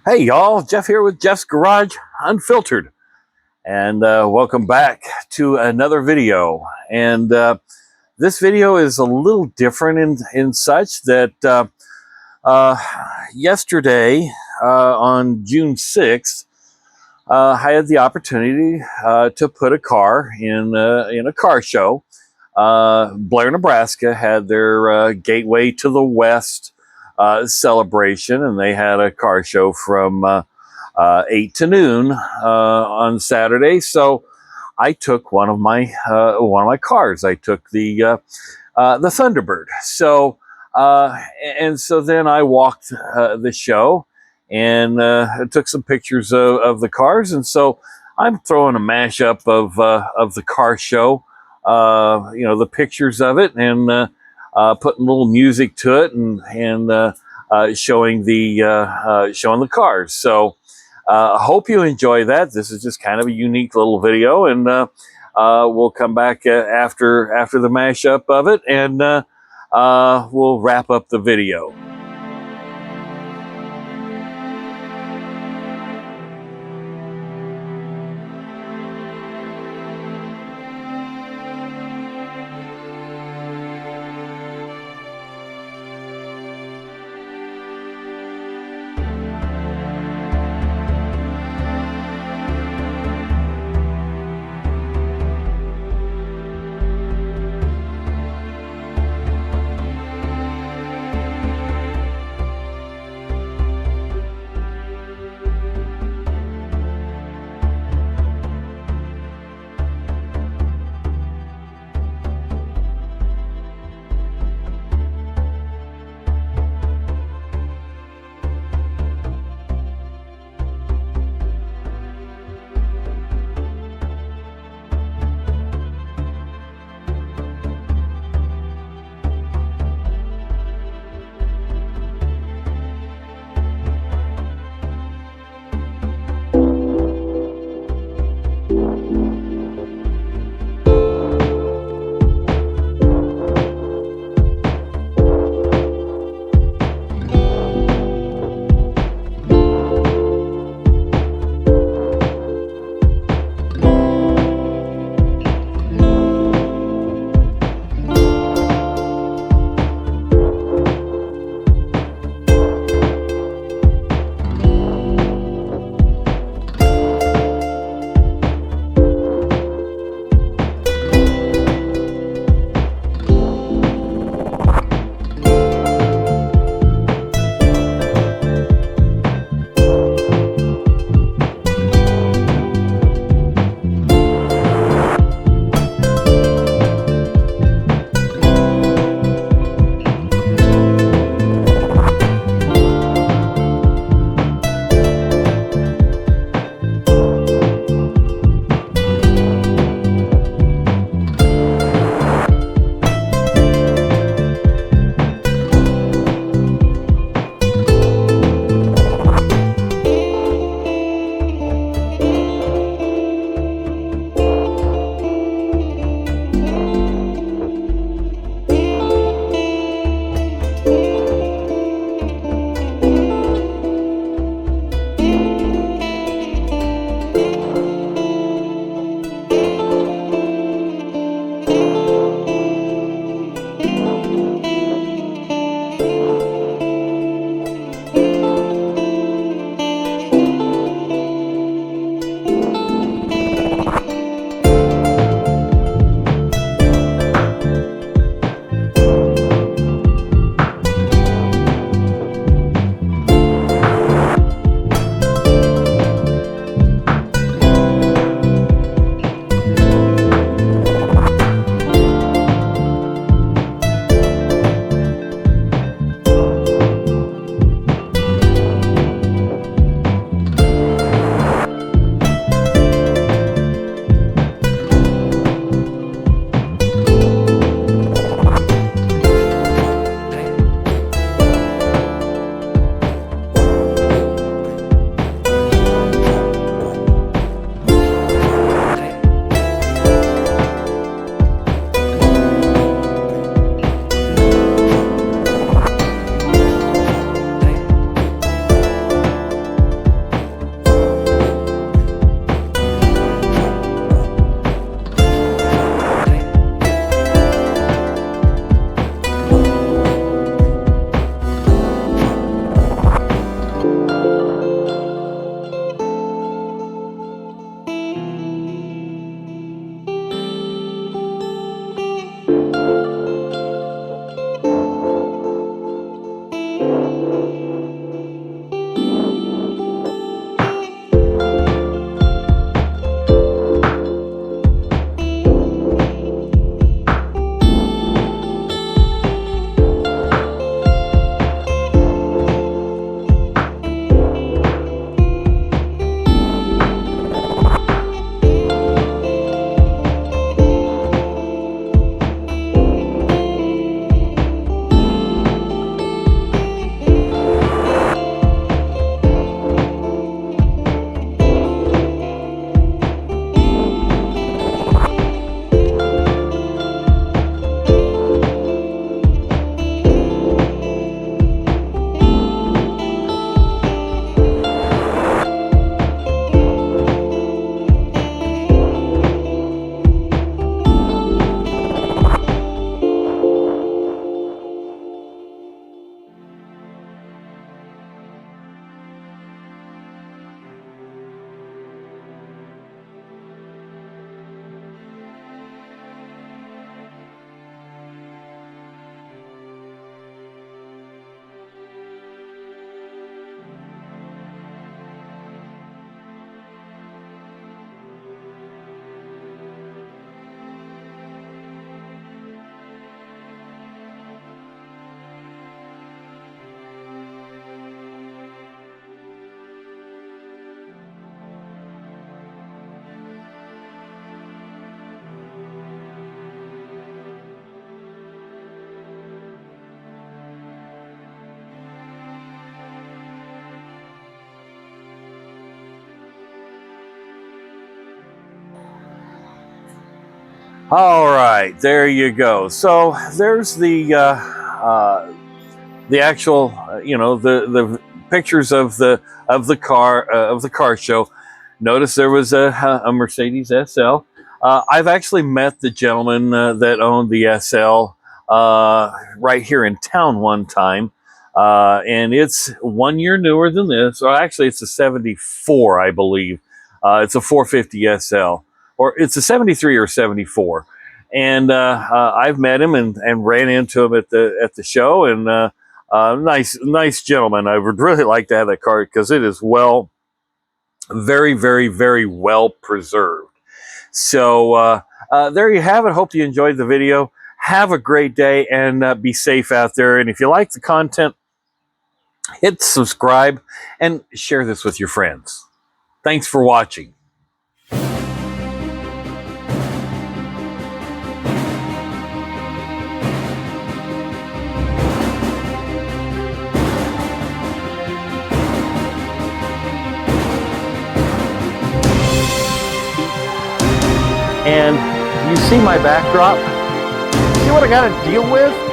Hey y'all, Jeff here with Jeff's Garage Unfiltered, and welcome back to another video. And this video is a little different in such that uh, yesterday on June 6th, I had the opportunity to put a car in a car show. Blair, Nebraska had their Gateway to the West celebration, and they had a car show from 8 to noon on Saturday. So I took one of my cars. I took the Thunderbird. So then I walked the show and took some pictures of the cars. And so I'm throwing a mashup of the car show, the pictures of it, and putting a little music to it, and showing the cars. So I hope you enjoy that. This is just kind of a unique little video, and we'll come back after the mashup of it, and we'll wrap up the video. All right, there you go. So there's the actual, the pictures of the car show. Notice there was a Mercedes SL. I've actually met the gentleman that owned the SL right here in town one time, and it's 1 year newer than this. Or actually, it's a '74, I believe. It's a 450 SL, or it's a '73 or '74. And I've met him and ran into him at the show, and nice gentleman. I would really like to have that car because it is very, very, very well preserved. So there you have it. Hope you enjoyed the video. Have a great day and be safe out there. And if you like the content, hit subscribe and share this with your friends. Thanks for watching. And you see my backdrop? See what I got to deal with?